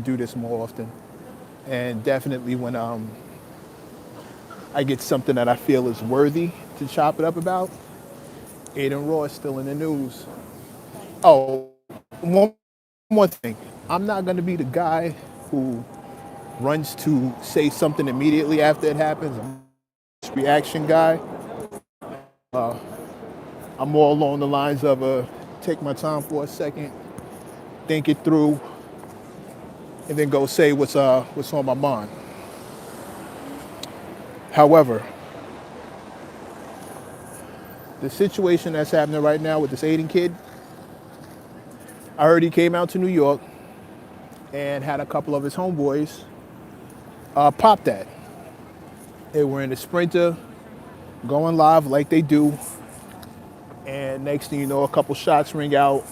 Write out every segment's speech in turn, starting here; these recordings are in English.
do this more often. And definitely when I get something that I feel is worthy to chop it up about, Aiden Ross still in the news. Oh, one more thing. I'm not going to be the guy who runs to say something immediately after it happens. I'm a reaction guy. I'm more along the lines of take my time for a second, think it through, and then go say what's on my mind. However, the situation that's happening right now with this Aiden kid, I heard he came out to New York and had a couple of his homeboys pop that. They were in a Sprinter, going live like they do, and next thing you know, a couple shots ring out,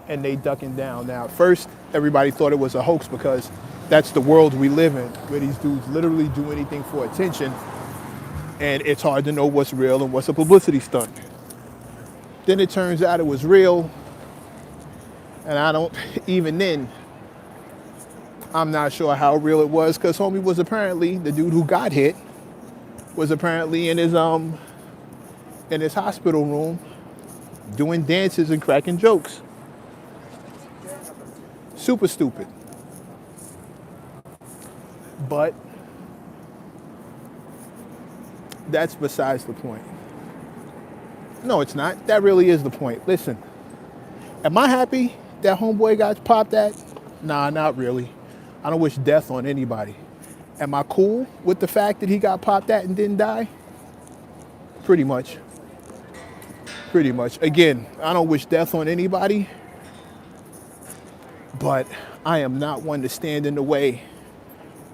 and they ducking down. Now, at first, everybody thought it was a hoax because that's the world we live in, where these dudes literally do anything for attention, and it's hard to know what's real and what's a publicity stunt. Then it turns out it was real, and even then, I'm not sure how real it was, because homie was apparently, the dude who got hit, was apparently in his hospital room doing dances and cracking jokes. Super stupid. But that's besides the point. No, it's not. That really is the point. Listen, am I happy that homeboy got popped at? Nah, not really. I don't wish death on anybody. Am I cool with the fact that he got popped at and didn't die? Pretty much. Pretty much. Again, I don't wish death on anybody, but I am not one to stand in the way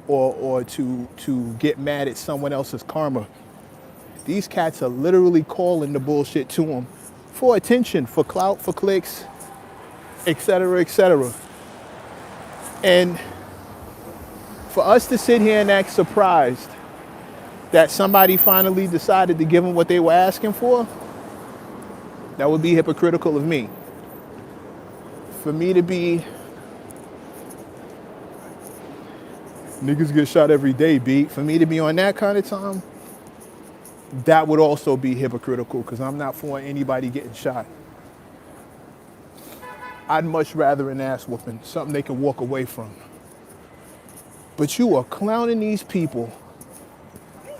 or to get mad at someone else's karma. These cats are literally calling the bullshit to them for attention, for clout, for clicks, etc., etc. And for us to sit here and act surprised that somebody finally decided to give them what they were asking for, that would be hypocritical of me. For me to be, niggas get shot every day, B. For me to be on that kind of time, that would also be hypocritical, because I'm not for anybody getting shot. I'd much rather an ass whooping, something they can walk away from. But you are clowning these people,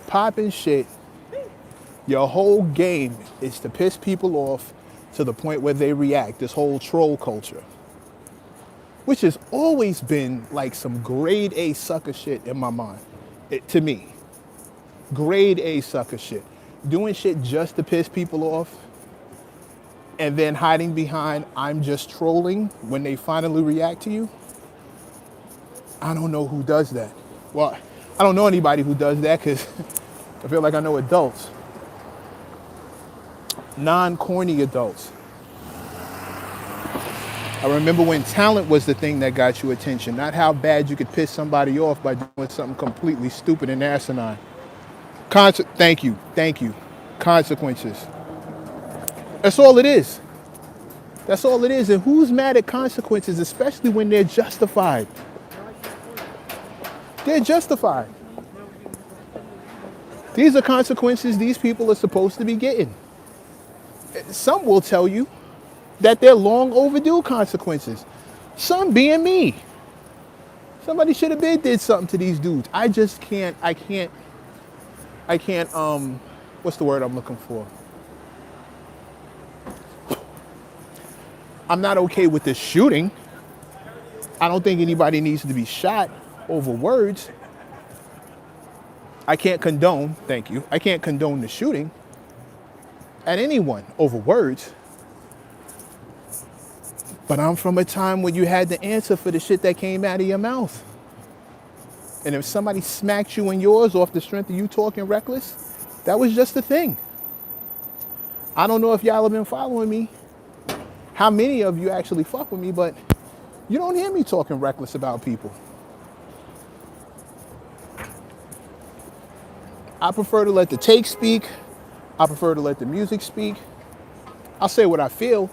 popping shit. Your whole game is to piss people off to the point where they react, this whole troll culture. Which has always been like some grade A sucker shit in my mind, to me. Grade A sucker shit. Doing shit just to piss people off, and then hiding behind, I'm just trolling when they finally react to you. I don't know who does that. Well, I don't know anybody who does that, because I feel like I know adults. Non-corny adults. I remember when talent was the thing that got you attention, not how bad you could piss somebody off by doing something completely stupid and asinine. Thank you. Consequences. That's all it is. That's all it is. And who's mad at consequences, especially when they're justified? They're justified. These are consequences these people are supposed to be getting. Some will tell you that they're long overdue consequences. Some being me. Somebody should have been did something to these dudes. I can't, what's the word I'm looking for? I'm not okay with this shooting. I don't think anybody needs to be shot over words. I can't condone, thank you, I can't condone the shooting at anyone over words. But I'm from a time when you had to answer for the shit that came out of your mouth. And if somebody smacked you in yours off the strength of you talking reckless, that was just a thing. I don't know if y'all have been following me, how many of you actually fuck with me, but you don't hear me talking reckless about people. I prefer to let the take speak. I prefer to let the music speak. I'll say what I feel,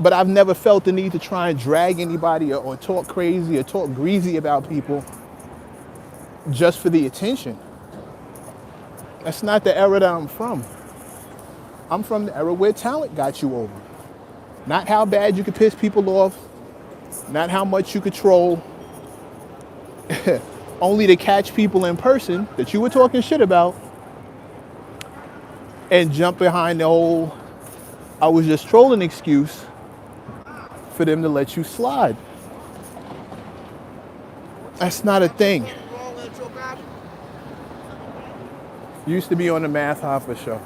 But I've never felt the need to try and drag anybody or talk crazy or talk greasy about people just for the attention. That's not the era that I'm from. I'm from the era where talent got you over. Not how bad you could piss people off, not how much you could troll, only to catch people in person that you were talking shit about and jump behind the whole I was just trolling excuse for them to let you slide. That's not a thing. Used to be on the math high for sure.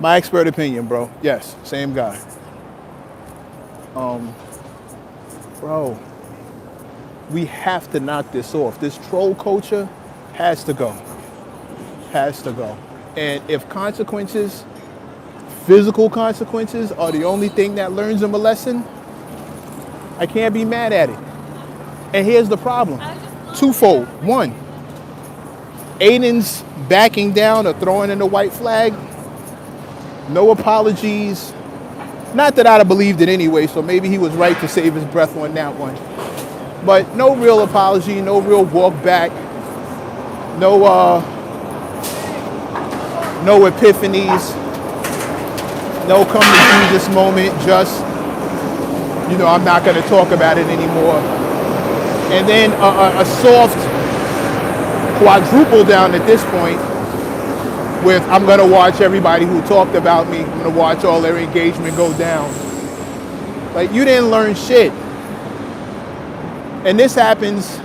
My expert opinion, bro. Yes, same guy. Bro, we have to knock this off. This troll culture has to go. Has to go. And if consequences, physical consequences, are the only thing that learns them a lesson, I can't be mad at it. And here's the problem. Twofold. One, Aiden's backing down or throwing in the white flag. No apologies. Not that I'd have believed it anyway, so maybe he was right to save his breath on that one. But no real apology, no real walk back, no epiphanies, no come to Jesus moment, just, I'm not going to talk about it anymore. And then a soft quadruple down at this point with I'm going to watch everybody who talked about me, I'm going to watch all their engagement go down. Like, you didn't learn shit. And this happens,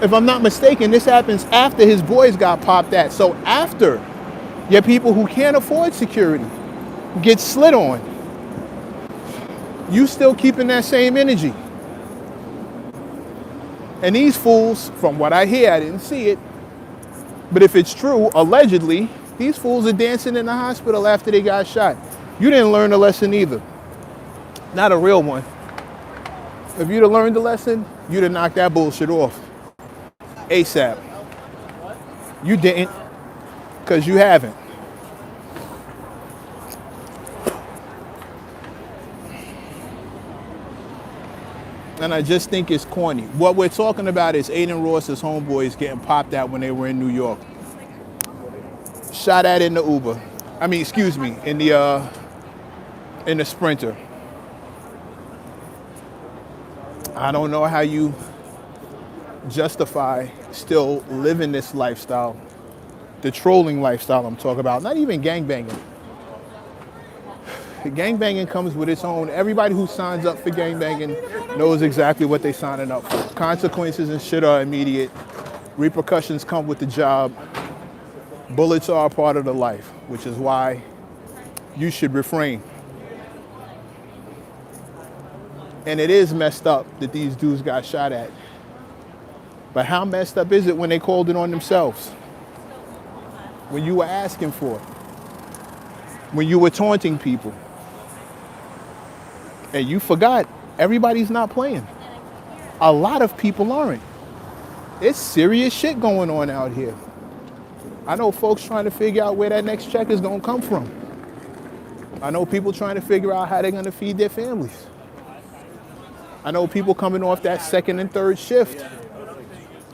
if I'm not mistaken, this happens after his boys got popped at. So after your people who can't afford security get slid on, you still keeping that same energy. And these fools, from what I hear, I didn't see it, but if it's true, allegedly, these fools are dancing in the hospital after they got shot. You didn't learn a lesson either. Not a real one. If you'd have learned the lesson, you'd have knocked that bullshit off ASAP. You didn't, because you haven't. And I just think it's corny. What we're talking about is Aiden Ross's homeboys getting popped at when they were in New York. Shot at in the Uber. In the Sprinter. I don't know how you justify still living this lifestyle, the trolling lifestyle I'm talking about, not even gangbanging. Gangbanging comes with its own. Everybody who signs up for gangbanging knows exactly what they're signing up for. Consequences and shit are immediate. Repercussions come with the job. Bullets are a part of the life, which is why you should refrain. And it is messed up that these dudes got shot at. But how messed up is it when they called it on themselves? When you were asking for it? When you were taunting people? And you forgot, everybody's not playing. A lot of people aren't. It's serious shit going on out here. I know folks trying to figure out where that next check is going to come from. I know people trying to figure out how they're going to feed their families. I know people coming off that second and third shift,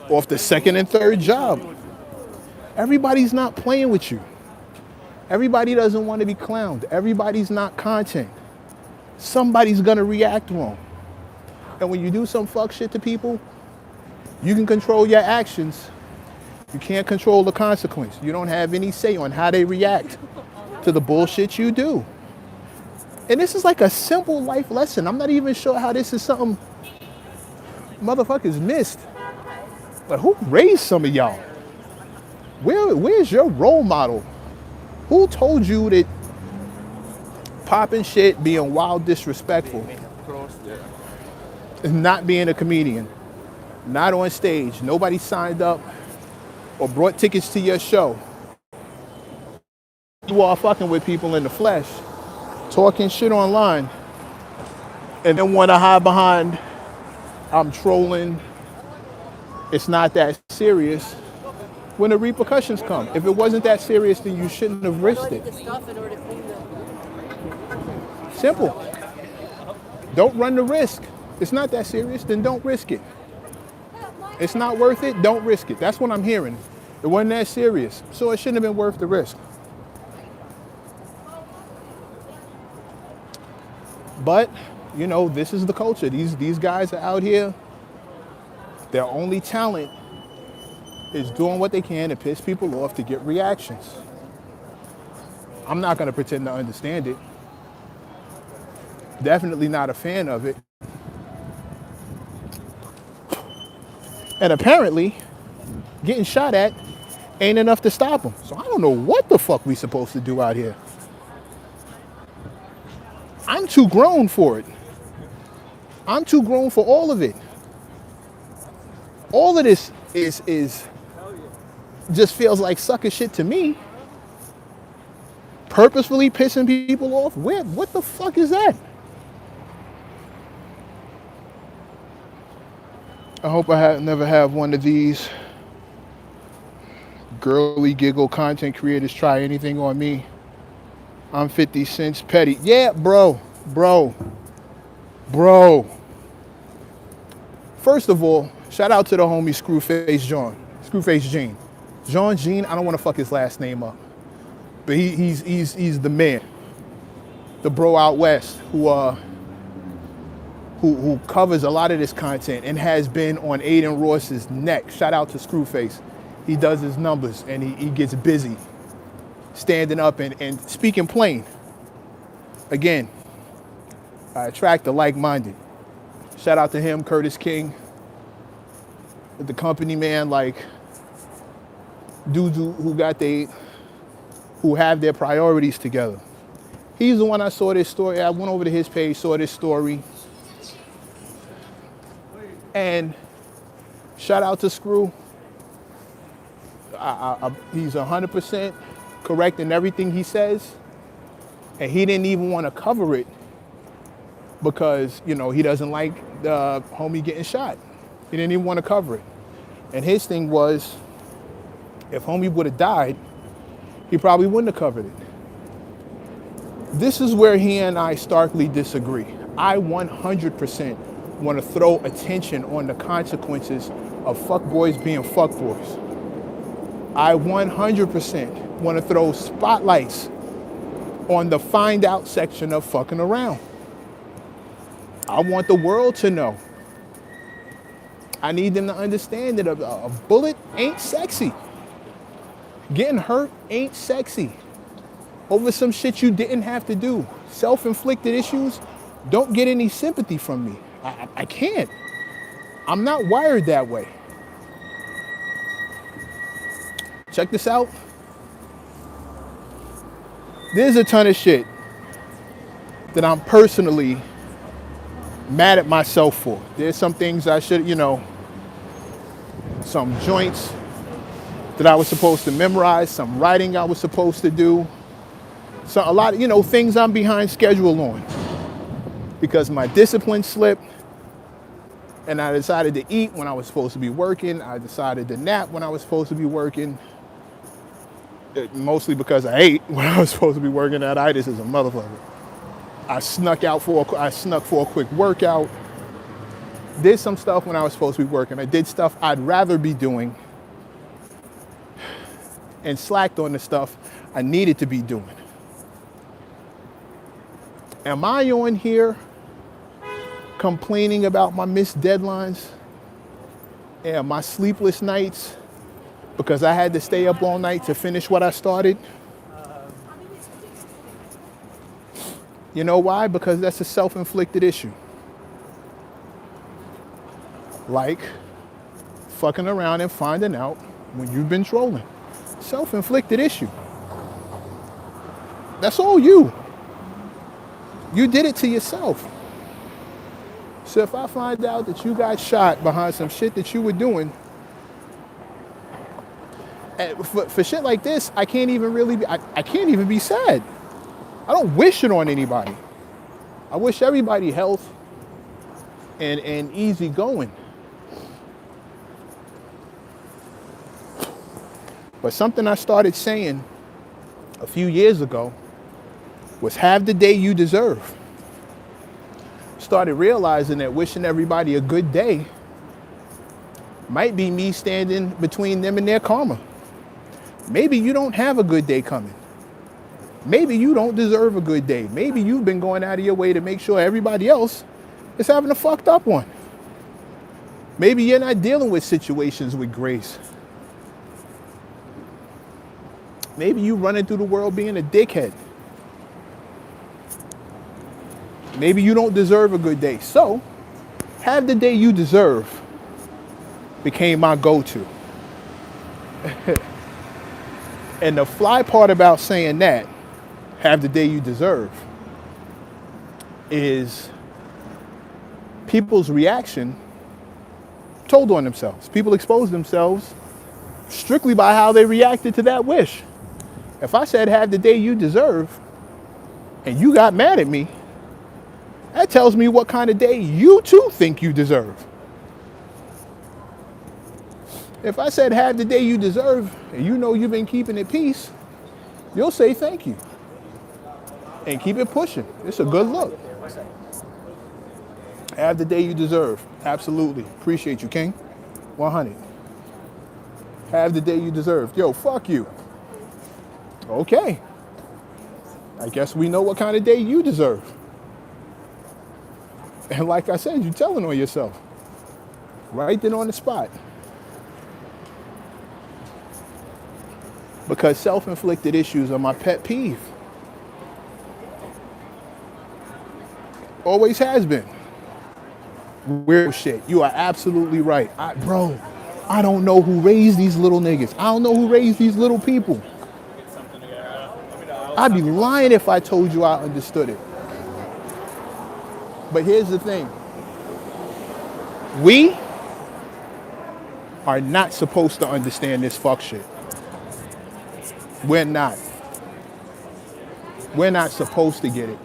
off the second and third job. Everybody's not playing with you. Everybody doesn't want to be clowned. Everybody's not content. Somebody's going to react wrong. And when you do some fuck shit to people, you can control your actions. You can't control the consequence. You don't have any say on how they react to the bullshit you do. And this is like a simple life lesson. I'm not even sure how this is something motherfuckers missed. But who raised some of y'all? Where's your role model? Who told you that popping shit, being wild disrespectful, is not being a comedian, not on stage, nobody signed up or brought tickets to your show? You are fucking with people in the flesh, talking shit online, and then want to hide behind, I'm trolling, it's not that serious, when the repercussions come. If it wasn't that serious, then you shouldn't have risked it. Simple. Don't run the risk. It's not that serious, then don't risk it. It's not worth it, don't risk it. That's what I'm hearing. It wasn't that serious, so it shouldn't have been worth the risk. But, you know, this is the culture. These guys are out here. Their only talent is doing what they can to piss people off to get reactions. I'm not going to pretend to understand it. Definitely not a fan of it. And apparently, getting shot at ain't enough to stop them. So I don't know what the fuck we supposed to do out here. I'm too grown for it. I'm too grown for all of it. All of this is just feels like sucker shit to me. Purposefully pissing people off? What the fuck is that? I hope I never have one of these girly giggle content creators try anything on me. I'm 50 cents petty. Yeah, bro. First of all, shout out to the homie Screwface Jean. I don't want to fuck his last name up. But he's the man. The bro out west who covers a lot of this content and has been on Aiden Ross's neck. Shout out to Screwface. He does his numbers and he gets busy standing up and speaking plain. Again, I attract the like-minded. Shout out to him, Curtis King, the company man, like dudes who have their priorities together. He's the one I saw this story. I went over to his page, saw this story. And shout out to Screw. He's 100% correct in everything he says. And he didn't even want to cover it because, you know, he doesn't like the homie getting shot. He didn't even want to cover it. And his thing was, if homie would have died, he probably wouldn't have covered it. This is where he and I starkly disagree. I 100% want to throw attention on the consequences of fuckboys being fuckboys. I 100% want to throw spotlights on the find out section of fucking around. I want the world to know. I need them to understand that a bullet ain't sexy. Getting hurt ain't sexy. Over some shit you didn't have to do. Self-inflicted issues don't get any sympathy from me. I can't. I'm not wired that way. Check this out. There's a ton of shit that I'm personally mad at myself for. There's some things I should, some joints that I was supposed to memorize, some writing I was supposed to do. So a lot of, things I'm behind schedule on because my discipline slipped and I decided to eat when I was supposed to be working. I decided to nap when I was supposed to be working. Mostly because I ate when I was supposed to be working. That itis is a motherfucker. I snuck for a quick workout. Did some stuff when I was supposed to be working. I did stuff I'd rather be doing and slacked on the stuff I needed to be doing. Am I on here complaining about my missed deadlines and my sleepless nights because I had to stay up all night to finish what I started? You know why? Because that's a self-inflicted issue. Like fucking around and finding out when you've been trolling. Self-inflicted issue. That's all you. You did it to yourself. So if I find out that you got shot behind some shit that you were doing, for shit like this, I can't even be sad. I don't wish it on anybody. I wish everybody health and easy going. But something I started saying a few years ago was have the day you deserve. started realizing that wishing everybody a good day might be me standing between them and their karma. Maybe you don't have a good day coming. Maybe you don't deserve a good day. Maybe you've been going out of your way to make sure everybody else is having a fucked up one. Maybe you're not dealing with situations with grace. Maybe you running through the world being a dickhead. Maybe you don't deserve a good day. So, have the day you deserve became my go-to. And the fly part about saying that, have the day you deserve, is people's reaction told on themselves. People expose themselves strictly by how they reacted to that wish. If I said have the day you deserve and you got mad at me, that tells me what kind of day you too think you deserve. If I said have the day you deserve and you know you've been keeping it peace, you'll say thank you and keep it pushing. It's a good look. Have the day you deserve. Absolutely. Appreciate you, King. 100. Have the day you deserve. Yo, fuck you. Okay. I guess we know what kind of day you deserve. And like I said, you're telling on yourself. Right then on the spot. Because self-inflicted issues are my pet peeve. Always has been. Weird shit. You are absolutely right. Bro, I don't know who raised these little niggas. I don't know who raised these little people. I'd be lying if I told you I understood it. But here's the thing. We are not supposed to understand this fuck shit. We're not. We're not supposed to get it.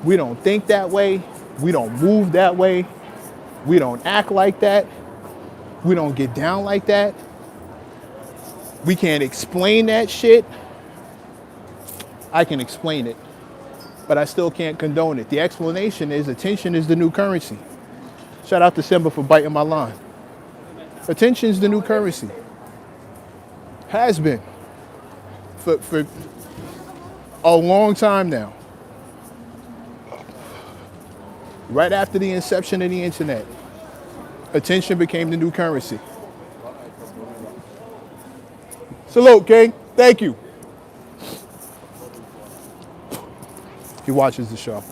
We don't think that way. We don't move that way. We don't act like that. We don't get down like that. We can't explain that shit. I can explain it, but I still can't condone it. The explanation is attention is the new currency. Shout out to Simba for biting my line. Attention is the new currency. Has been for a long time now. Right after the inception of the internet, attention became the new currency. Salute, King. Thank you. He watches the show.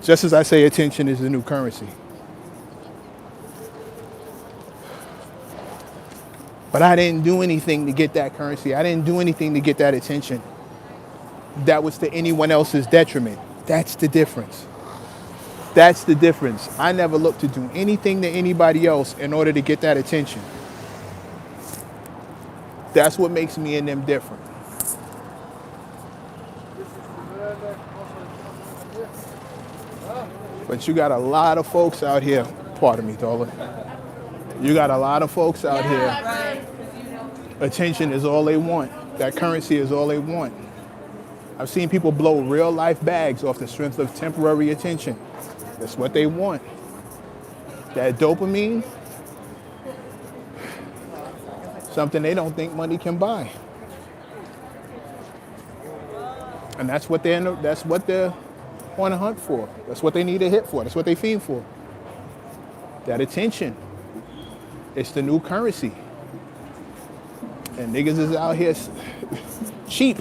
Just as I say, attention is the new currency. But I didn't do anything to get that currency. I didn't do anything to get that attention. That was to anyone else's detriment. That's the difference. That's the difference. I never looked to do anything to anybody else in order to get that attention. That's what makes me and them different. But you got a lot of folks out here, pardon me, Dola. You got a lot of folks out here. Attention is all they want. That currency is all they want. I've seen people blow real life bags off the strength of temporary attention. That's what they want. That dopamine, something they don't think money can buy. And that's what they're on a hunt for. That's what they need a hit for. That's what they fiend for. That attention. It's the new currency. And niggas is out here cheap.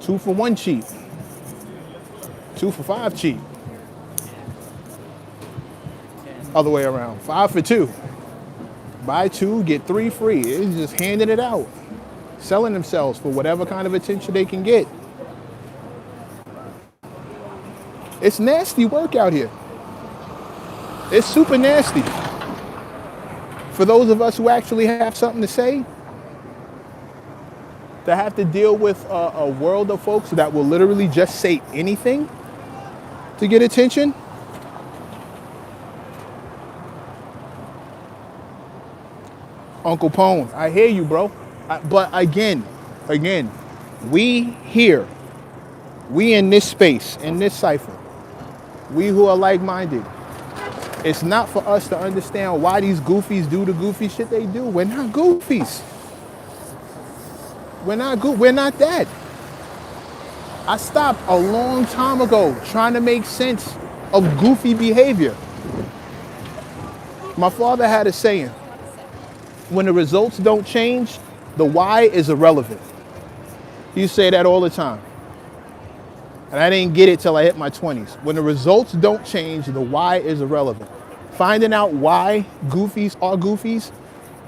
2 for 1 cheap. 2 for 5 cheap. Other way around. 5 for 2. Buy 2, get 3 free. It's just handing it out. Selling themselves for whatever kind of attention they can get. It's nasty work out here. It's super nasty. For those of us who actually have something to say, to have to deal with a world of folks that will literally just say anything to get attention. Uncle Pone, I hear you, bro. But again, we here We in this space, in this cipher, we who are like-minded, it's not for us to understand why these goofies do the goofy shit they do. We're not goofies. We're not that. I stopped a long time ago trying to make sense of goofy behavior. My father had a saying, when the results don't change, the why is irrelevant. He used to say that all the time. And I didn't get it till I hit my 20s. When the results don't change, the why is irrelevant. Finding out why goofies are goofies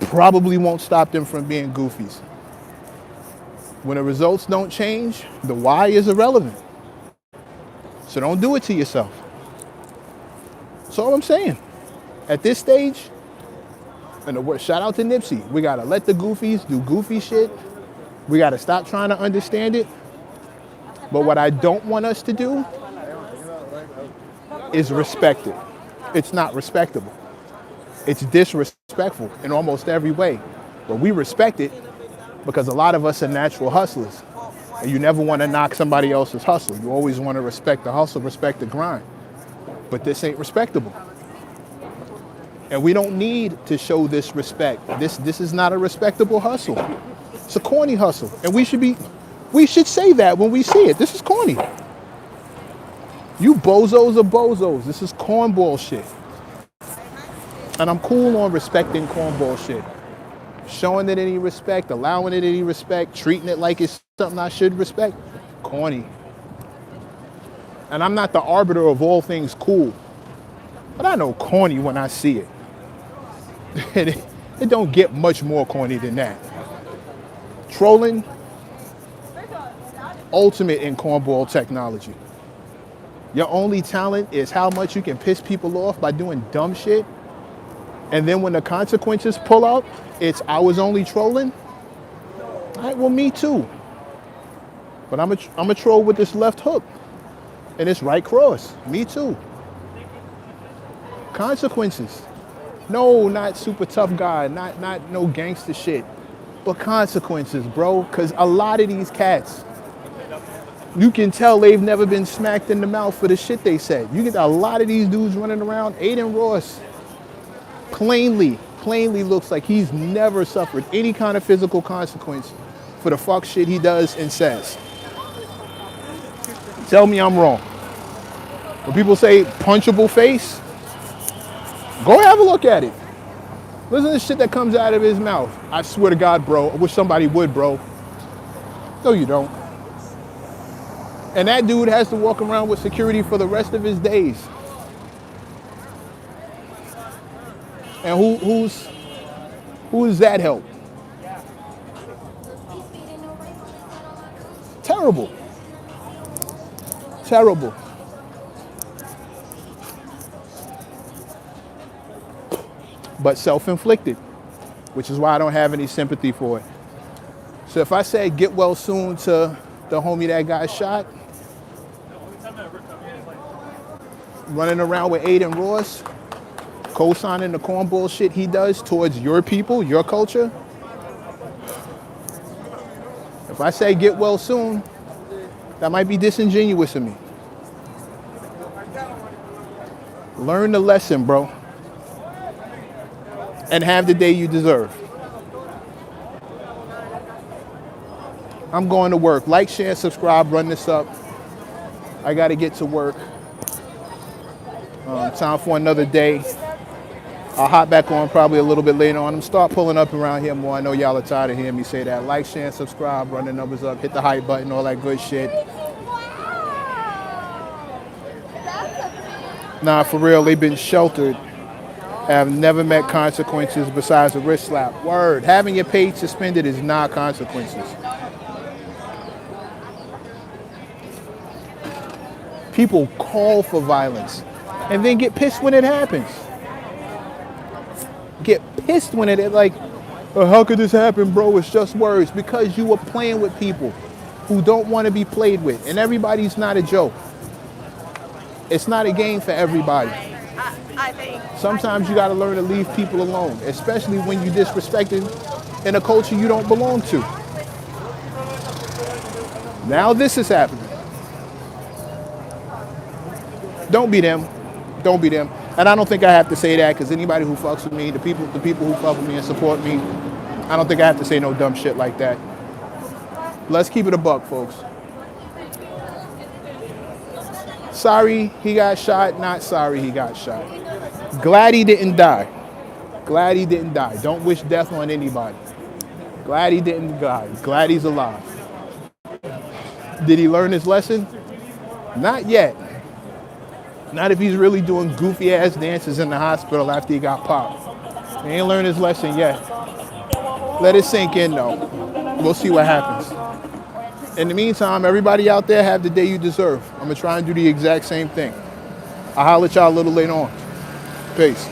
probably won't stop them from being goofies. When the results don't change, the why is irrelevant. So don't do it to yourself. That's all I'm saying. At this stage, and shout out to Nipsey, we gotta let the goofies do goofy shit. We gotta stop trying to understand it. But what I don't want us to do is respect it. It's not respectable. It's disrespectful in almost every way. But we respect it because a lot of us are natural hustlers. And you never want to knock somebody else's hustle. You always want to respect the hustle, respect the grind. But this ain't respectable. And we don't need to show this respect. This is not a respectable hustle. It's a corny hustle. And we should say that when we see it. This is corny. You bozos are bozos. This is cornball shit. And I'm cool on respecting cornball shit. Showing it any respect, allowing it any respect, treating it like it's something I should respect. Corny. And I'm not the arbiter of all things cool. But I know corny when I see it. It don't get much more corny than that. Trolling, ultimate in cornball technology. Your only talent is how much you can piss people off by doing dumb shit. And then when the consequences pull out, it's I was only trolling. All right, well, me too. But I'm a troll with this left hook and it's right cross. Me too. Consequences. No, not super tough guy, not no gangster shit, but consequences, bro. Because a lot of these cats, you can tell they've never been smacked in the mouth for the shit they said. You get a lot of these dudes running around. Aiden Ross plainly looks like he's never suffered any kind of physical consequence for the fuck shit he does and says. Tell me I'm wrong. When people say punchable face, go have a look at it. Listen to the shit that comes out of his mouth. I swear to God, bro, I wish somebody would, bro. No, you don't. And that dude has to walk around with security for the rest of his days. And who does that help? Terrible. Terrible. But self-inflicted, which is why I don't have any sympathy for it. So if I say get well soon to the homie that got shot, running around with Aiden Ross, co-signing the cornball shit he does towards your people, your culture. If I say get well soon, that might be disingenuous of me. Learn the lesson, bro. And have the day you deserve. I'm going to work. Like, share, subscribe, run this up. I got to get to work. Time for another day. I'll hop back on probably a little bit later on. I'm start pulling up around here more. I know y'all are tired of hearing me say that. Like, share, subscribe, run the numbers up, hit the hype button, all that good shit. Nah, for real, they've been sheltered. Have never met consequences besides a wrist slap. Word. Having your page suspended is not consequences. People call for violence and then get pissed when it happens. Get pissed when it like, oh, how could this happen, bro? It's just words. Because you were playing with people who don't want to be played with. And everybody's not a joke. It's not a game for everybody. Sometimes you got to learn to leave people alone, especially when you're disrespected in a culture you don't belong to. Now this is happening. Don't be them. Don't be them. And I don't think I have to say that because anybody who fucks with me, the people who fuck with me and support me, I don't think I have to say no dumb shit like that. Let's keep it a buck, folks. Sorry he got shot, not sorry he got shot. Glad he didn't die. Glad he didn't die. Don't wish death on anybody. Glad he didn't die. Glad he's alive. Did he learn his lesson? Not yet. Not if he's really doing goofy ass dances in the hospital after he got popped. He ain't learned his lesson yet. Let it sink in though. We'll see what happens. In the meantime, everybody out there have the day you deserve. I'm gonna try and do the exact same thing. I'll holler at y'all a little later on. Peace.